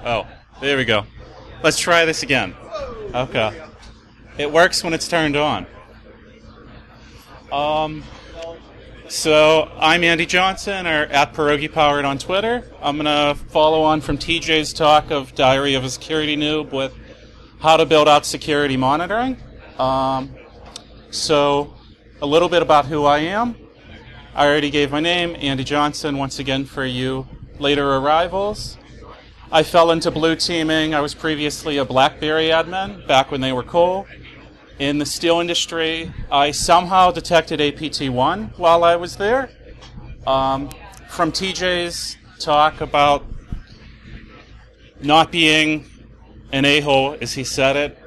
Oh, there we go. Let's try this again. Okay. It works when it's turned on. So I'm Andy Johnson, or at Pierogi Powered on Twitter. I'm going to follow on from TJ's talk of Diary of a Security Noob with how to build out security monitoring. So a little bit about who I am. I already gave my name, Andy Johnson, once again for you later arrivals. I fell into blue teaming. I was previously a BlackBerry admin back when they were cool. In the steel industry, I somehow detected APT1 while I was there. From TJ's talk about not being an a-hole, as he said it,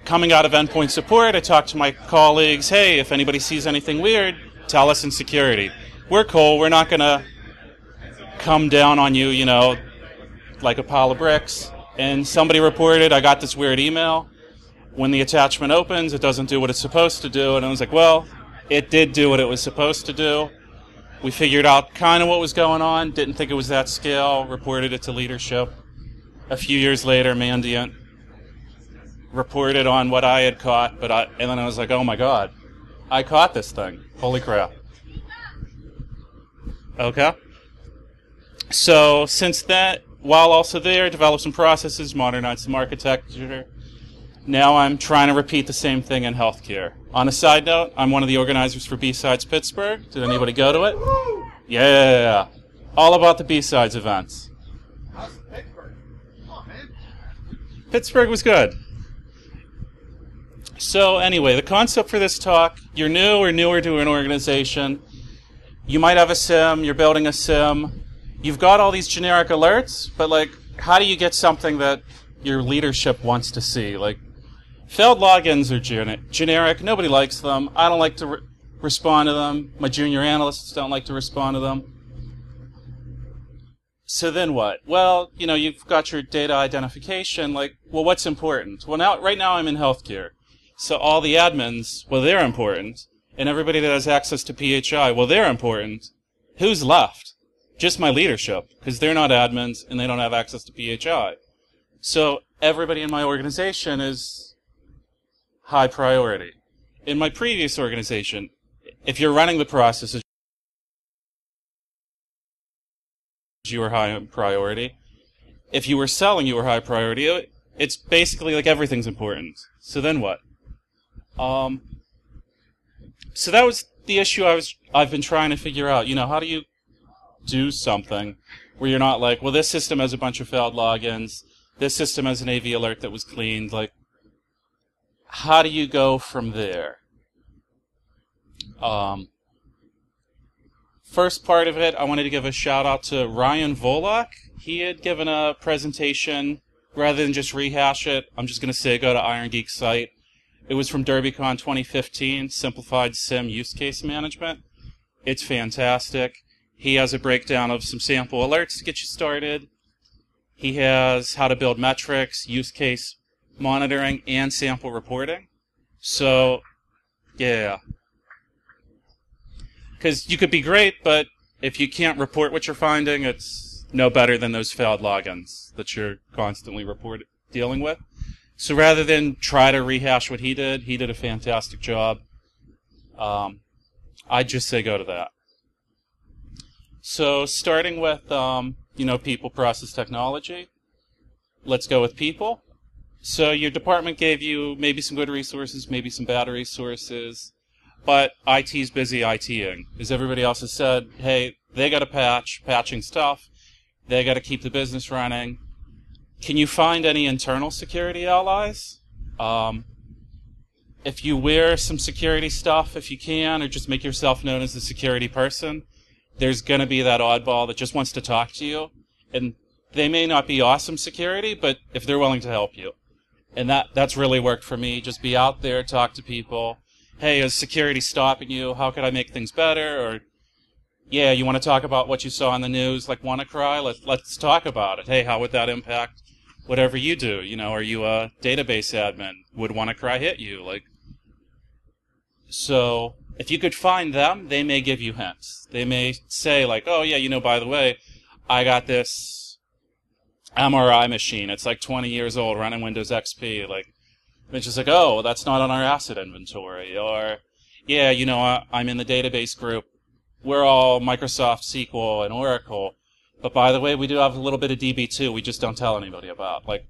coming out of endpoint support, I talked to my colleagues, hey, if anybody sees anything weird, tell us in security. We're cool. We're not going to come down on you, like a pile of bricks. And somebody reported, I got this weird email. When the attachment opens, it doesn't do what it's supposed to do. And I was like, well, it did do what it was supposed to do. We figured out kind of what was going on, didn't think it was that scale, reported it to leadership. A few years later, Mandiant reported on what I had caught, and then I was like, oh my god, I caught this thing. Holy crap. Okay. So since that, while also there, developed some processes, modernized some architecture. Now I'm trying to repeat the same thing in healthcare. On a side note, I'm one of the organizers for BSides Pittsburgh. Did anybody go to it? Yeah. All about the BSides events. How's Pittsburgh? Come on, man. Pittsburgh was good. So anyway, the concept for this talk, you're new or newer to an organization. You might have a SIM, you're building a SIM. You've got all these generic alerts, but how do you get something that your leadership wants to see? Failed logins are generic. Nobody likes them. I don't like to respond to them. My junior analysts don't like to respond to them. So then what? Well, you've got your data identification. What's important? Well, right now I'm in healthcare. So all the admins, well, they're important. And everybody that has access to PHI, well, they're important. Who's left? Just my leadership, because they're not admins and they don't have access to PHI. So everybody in my organization is high priority. In my previous organization, if you're running the processes, you were high priority. If you were selling, you were high priority. It's basically everything's important. So then what? So that was the issue I've been trying to figure out. How do you do something where you're not well, this system has a bunch of failed logins, this system has an AV alert that was cleaned. How do you go from there? First part of it, I wanted to give a shout out to Ryan Volok. He had given a presentation. Rather than just rehash it, I'm just going to say go to Iron Geek's site. It was from DerbyCon 2015, Simplified SIM Use Case Management. It's fantastic. He has a breakdown of some sample alerts to get you started. He has how to build metrics, use case monitoring, and sample reporting. So, yeah. Because you could be great, but if you can't report what you're finding, it's no better than those failed logins that you're constantly dealing with. So rather than try to rehash what he did a fantastic job. I'd just say go to that. So starting with, people, process, technology. Let's go with people. So your department gave you maybe some good resources, maybe some bad resources, but IT's busy ITing. As everybody else has said, hey, they got to patching stuff. They got to keep the business running. Can you find any internal security allies? If you wear some security stuff, if you can, or just make yourself known as the security person, there's going to be that oddball that just wants to talk to you. And they may not be awesome security, but if they're willing to help you. And that's really worked for me. Just be out there, talk to people. Hey, is security stopping you? How could I make things better? Or, yeah, you want to talk about what you saw on the news, WannaCry? Let's talk about it. Hey, how would that impact whatever you do? Are you a database admin? Would WannaCry hit you? So if you could find them, they may give you hints. They may say, oh, yeah, by the way, I got this MRI machine. It's like 20 years old, running Windows XP. Like, it's just like, oh, that's not on our asset inventory. Or, yeah, I'm in the database group. We're all Microsoft SQL and Oracle. But by the way, we do have a little bit of DB2 we just don't tell anybody about. Like,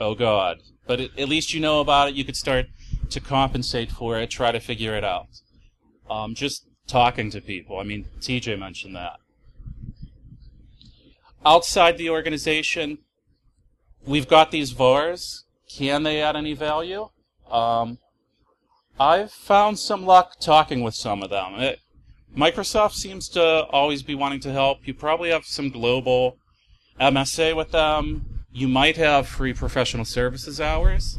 oh God. But at least you know about it. You could start to compensate for it, try to figure it out. Just talking to people. I mean, TJ mentioned that. Outside the organization, we've got these VARs. Can they add any value? I've found some luck talking with some of them. Microsoft seems to always be wanting to help. You probably have some global MSA with them. You might have free professional services hours.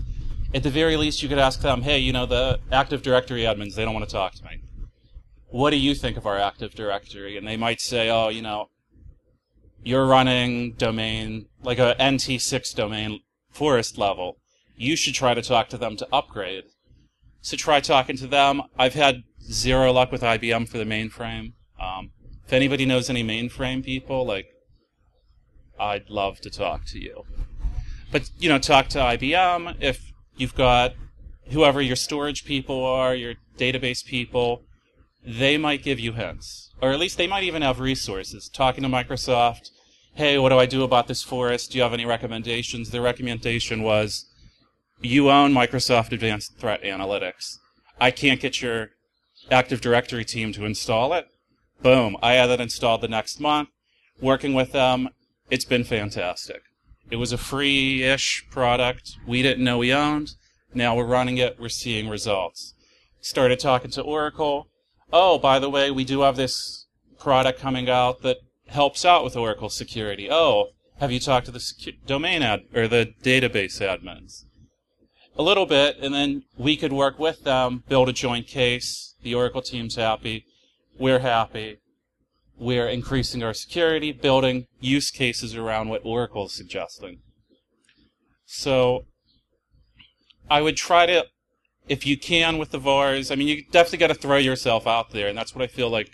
At the very least, you could ask them, hey, the Active Directory admins, they don't want to talk to me. What do you think of our Active Directory? And they might say, oh, you're running domain, like a NT6 domain forest level. You should try to talk to them to upgrade. So try talking to them. I've had zero luck with IBM for the mainframe. If anybody knows any mainframe people, I'd love to talk to you. But, talk to IBM. If you've got whoever your storage people are, your database people, they might give you hints. Or at least they might even have resources. Talking to Microsoft, hey, what do I do about this forest? Do you have any recommendations? Their recommendation was, you own Microsoft Advanced Threat Analytics. I can't get your Active Directory team to install it. Boom. I had it installed the next month. Working with them, it's been fantastic. It was a free-ish product we didn't know we owned. Now we're running it. We're seeing results. Started talking to Oracle. Oh, by the way, we do have this product coming out that helps out with Oracle security. Oh, have you talked to the domain or the database admins? A little bit, and then we could work with them, build a joint case. The Oracle team's happy. We're happy. We're increasing our security, building use cases around what Oracle's suggesting. So I would try to, if you can with the VARs, you definitely got to throw yourself out there, and that's what I feel like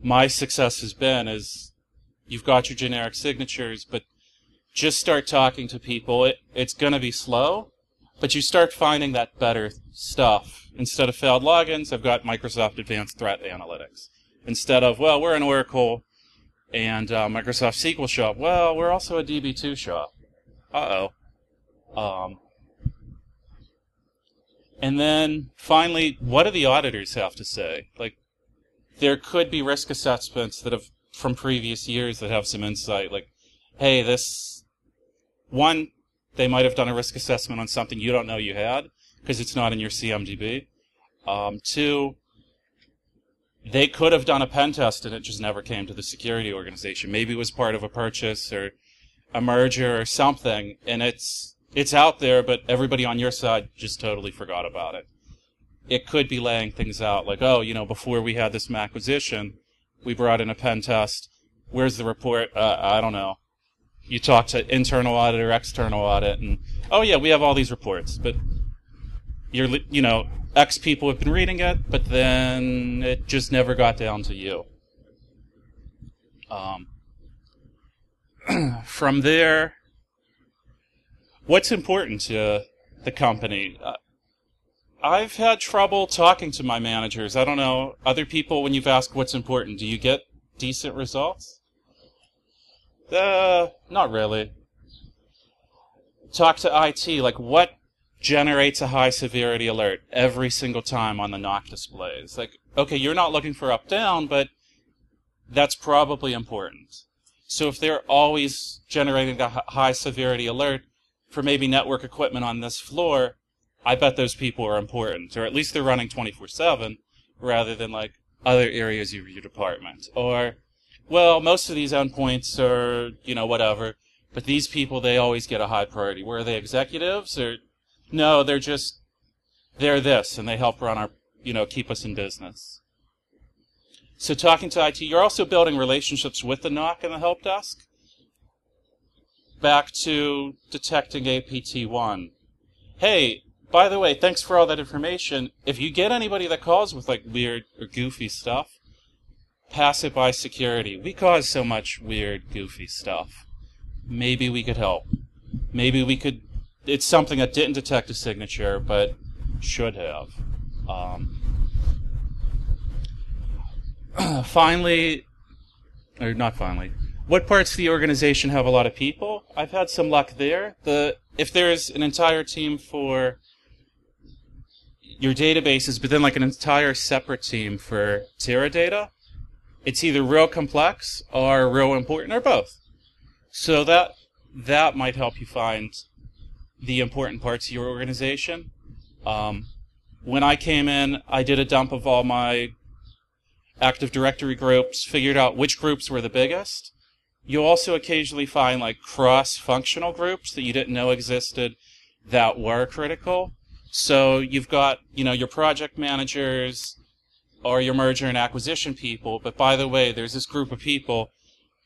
my success has been, is you've got your generic signatures, but just start talking to people. It's going to be slow, but you start finding that better stuff. Instead of failed logins, I've got Microsoft Advanced Threat Analytics. Instead of, well, we're an Oracle and Microsoft SQL shop. Well, we're also a DB2 shop. Uh-oh. And then, finally, what do the auditors have to say? There could be risk assessments that have, from previous years, that have some insight. Hey, one, they might have done a risk assessment on something you don't know you had, because it's not in your CMDB. Two, they could have done a pen test and it just never came to the security organization. Maybe it was part of a purchase or a merger or something, and it's out there, but everybody on your side just totally forgot about it. It could be laying things out before we had this acquisition, we brought in a pen test. Where's the report? I don't know. You talk to internal audit or external audit, and, oh yeah, we have all these reports, but X people have been reading it, but then it just never got down to you. From there, what's important to the company? I've had trouble talking to my managers. I don't know, other people, when you've asked what's important, do you get decent results? Not really. Talk to IT, what generates a high severity alert every single time on the knock displays? Okay, you're not looking for up-down, but that's probably important. So if they're always generating a high severity alert for maybe network equipment on this floor, I bet those people are important, or at least they're running 24/7 rather than other areas of your department. Or, well, most of these endpoints are, whatever, but these people, they always get a high priority. Were they executives? Or no, they're this, and they help run our, keep us in business. So talking to IT, you're also building relationships with the NOC and the help desk. Back to detecting APT1. Hey, by the way, thanks for all that information. If you get anybody that calls with weird or goofy stuff, pass it by security. We cause so much weird, goofy stuff. maybe we could help. Maybe we could. It's something that didn't detect a signature, but should have. Finally, or not finally, what parts of the organization have a lot of people? I've had some luck there. If there's an entire team for your databases, but then like an entire separate team for Teradata, it's either real complex or real important or both. So that might help you find the important parts of your organization. When I came in, I did a dump of all my Active Directory groups, figured out which groups were the biggest. You'll also occasionally find like cross-functional groups that you didn't know existed that were critical. So you've got, your project managers or your merger and acquisition people, but by the way, there's this group of people,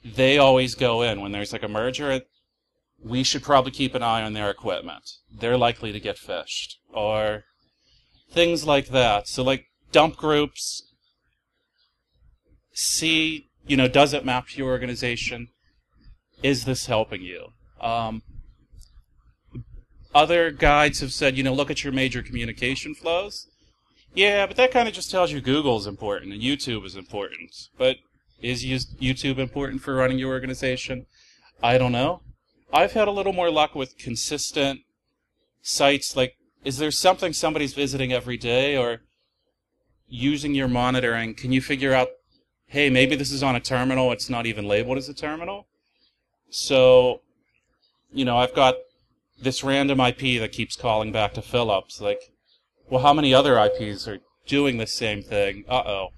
they always go in when there's like a merger. We should probably keep an eye on their equipment. They're likely to get phished. Or things like that. So like dump groups, see, does it map to your organization? Is this helping you? Other guides have said, look at your major communication flows. Yeah, but that kind of just tells you Google's important and YouTube is important. But is YouTube important for running your organization? I don't know. I've had a little more luck with consistent sites. Like, is there something somebody's visiting every day? Or using your monitoring, can you figure out, hey, maybe this is on a terminal, it's not even labeled as a terminal? So, I've got this random IP that keeps calling back to Philips. Like, well, how many other IPs are doing the same thing? Uh-oh.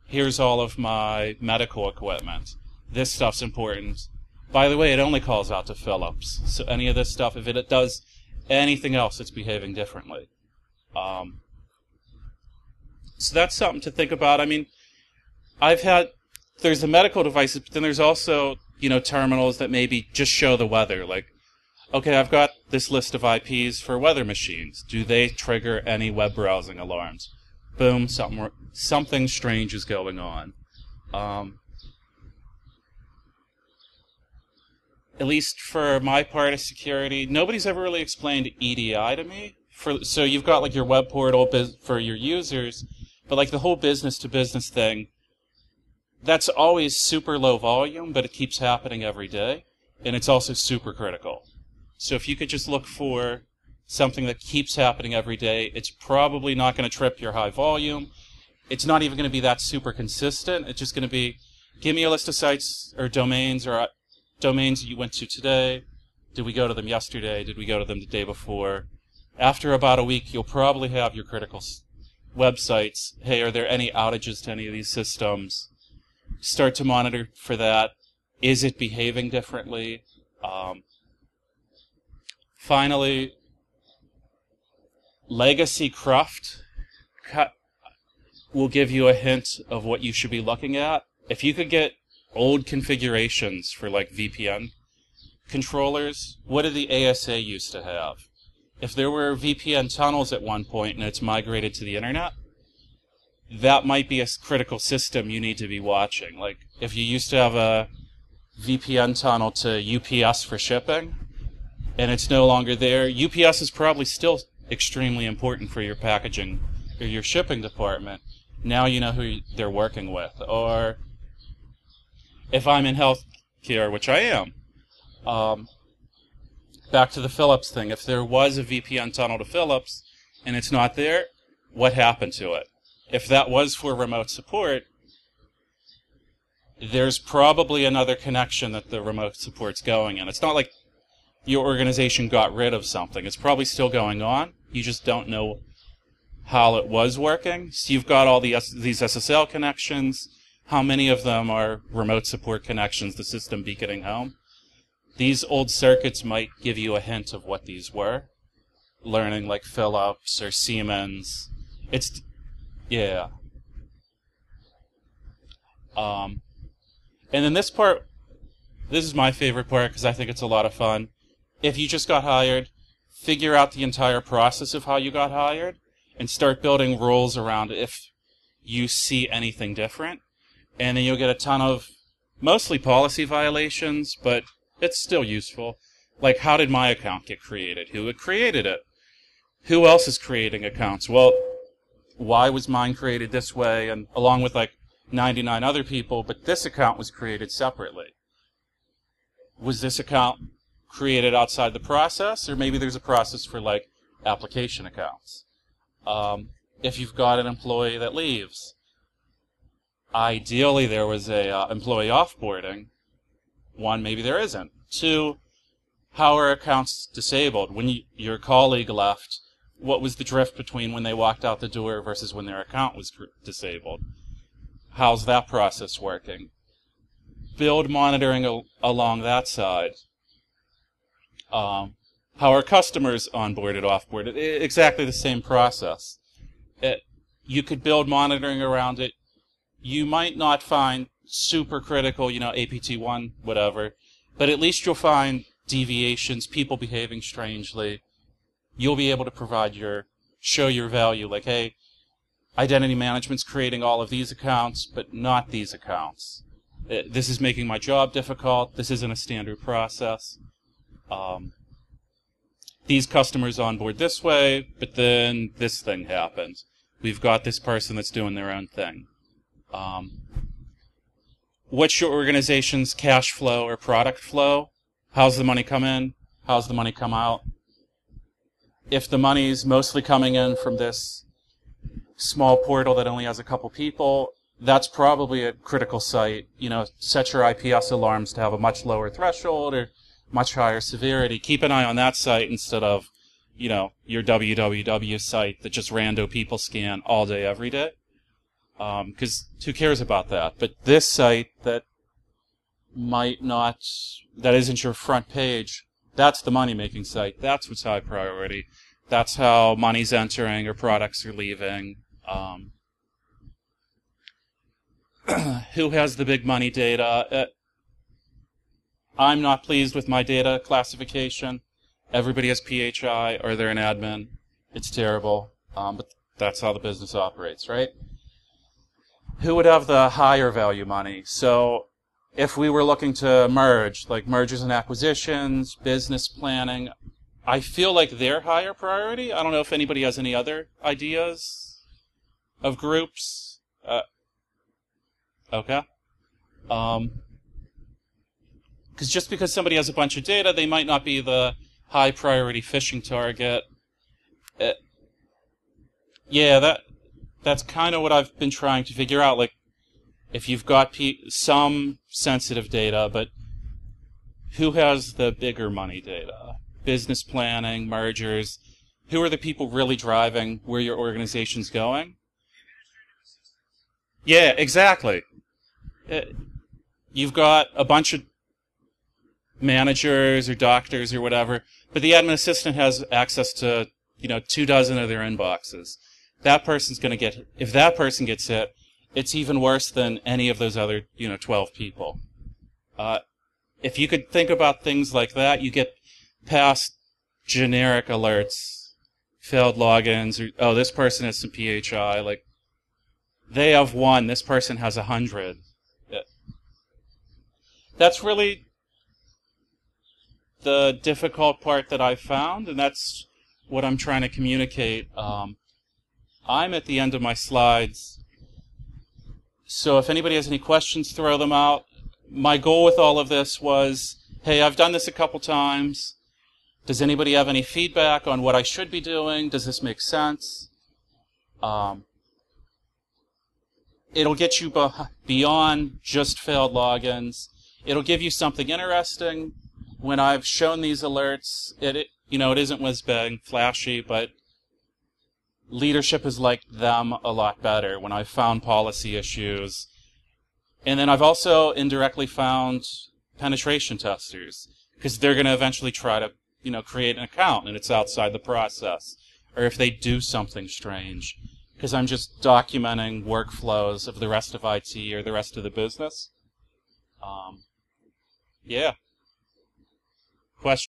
Here's all of my medical equipment. This stuff's important. By the way, it only calls out to Philips. So any of this stuff, if it does anything else, it's behaving differently. So that's something to think about. I mean, there's the medical devices, but then there's also, terminals that maybe just show the weather. Like, okay, I've got this list of IPs for weather machines. Do they trigger any web browsing alarms? Boom, something strange is going on. At least for my part of security, nobody's ever really explained EDI to me. So you've got like your web portal for your users, but like the whole business-to-business thing, that's always super low volume, but it keeps happening every day, and it's also super critical. So if you could just look for something that keeps happening every day, it's probably not going to trip your high volume. It's not even going to be that super consistent. It's just going to be, give me a list of sites or domains that you went to today. Did we go to them yesterday? Did we go to them the day before? After about a week, you'll probably have your critical websites. Hey, are there any outages to any of these systems? Start to monitor for that. Is it behaving differently? Finally, legacy cruft will give you a hint of what you should be looking at. If you could get old configurations for like VPN controllers, what did the ASA used to have? If there were VPN tunnels at one point and it's migrated to the internet, that might be a critical system you need to be watching. Like, if you used to have a VPN tunnel to UPS for shipping, and it's no longer there, UPS is probably still extremely important for your packaging or your shipping department. Now you know who they're working with. Or, if I'm in healthcare, which I am, back to the Philips thing. If there was a VPN tunnel to Philips, and it's not there, what happened to it? If that was for remote support, there's probably another connection that the remote support's going in. It's not like your organization got rid of something. It's probably still going on. You just don't know how it was working. So you've got all these SSL connections. How many of them are remote support connections, the system beaconing home? These old circuits might give you a hint of what these were. Learning like Philips or Siemens. Yeah. And then this part, this is my favorite part because I think it's a lot of fun. If you just got hired, figure out the entire process of how you got hired and start building rules around it if you see anything different. And then you'll get a ton of mostly policy violations, but it's still useful. Like, how did my account get created? Who had created it? Who else is creating accounts? Well, why was mine created this way, and along with like 99 other people, but this account was created separately? Was this account created outside the process, or maybe there's a process for like application accounts? If you've got an employee that leaves, ideally there was a employee offboarding. One, maybe there isn't. Two, how are accounts disabled? When your colleague left, what was the drift between when they walked out the door versus when their account was disabled? How's that process working? Build monitoring along that side. How are customers onboarded, offboarded? Exactly the same process. You could build monitoring around it. You might not find super critical, APT1, whatever, but at least you'll find deviations, people behaving strangely. You'll be able to show your value, like, hey, identity management's creating all of these accounts, but not these accounts. This is making my job difficult. This isn't a standard process. These customers onboard this way, but then this thing happened. We've got this person that's doing their own thing. What's your organization's cash flow or product flow? How's the money come in? How's the money come out? If the money's mostly coming in from this small portal that only has a couple people, that's probably a critical site. Set your IPS alarms to have a much lower threshold or much higher severity. Keep an eye on that site instead of, your www site that just rando people scan all day, every day. Because who cares about that? But this site that isn't your front page, that's the money-making site. That's what's high priority. That's how money's entering or products are leaving. Who has the big money data? I'm not pleased with my data classification. Everybody has PHI or they're an admin. It's terrible, but that's how the business operates, right? Who would have the higher value money? So if we were looking to merge, like mergers and acquisitions, business planning, I feel like they're higher priority. I don't know if anybody has any other ideas of groups. Okay. Because somebody has a bunch of data, they might not be the high priority phishing target. That's kind of what I've been trying to figure out. Like, if you've got some sensitive data, but who has the bigger money data? Business planning, mergers. Who are the people really driving where your organization's going? Yeah, exactly. You've got a bunch of managers or doctors or whatever, but the admin assistant has access to, 24 of their inboxes. That person's going to get, if that person gets hit, it's even worse than any of those other, 12 people. If you could think about things like that, you get past generic alerts, failed logins, or, oh, this person has some PHI, like, they have 1, this person has 100. That's really the difficult part that I've found, and that's what I'm trying to communicate. I'm at the end of my slides, so if anybody has any questions, throw them out. My goal with all of this was, hey, I've done this a couple times. Does anybody have any feedback on what I should be doing? Does this make sense? It'll get you beyond just failed logins. It'll give you something interesting. When I've shown these alerts, it isn't whiz-bang flashy, but leadership has liked them a lot better when I've found policy issues. And then I've also indirectly found penetration testers, because they're going to eventually try to, create an account and it's outside the process. Or if they do something strange, because I'm just documenting workflows of the rest of IT or the rest of the business. Yeah. Question?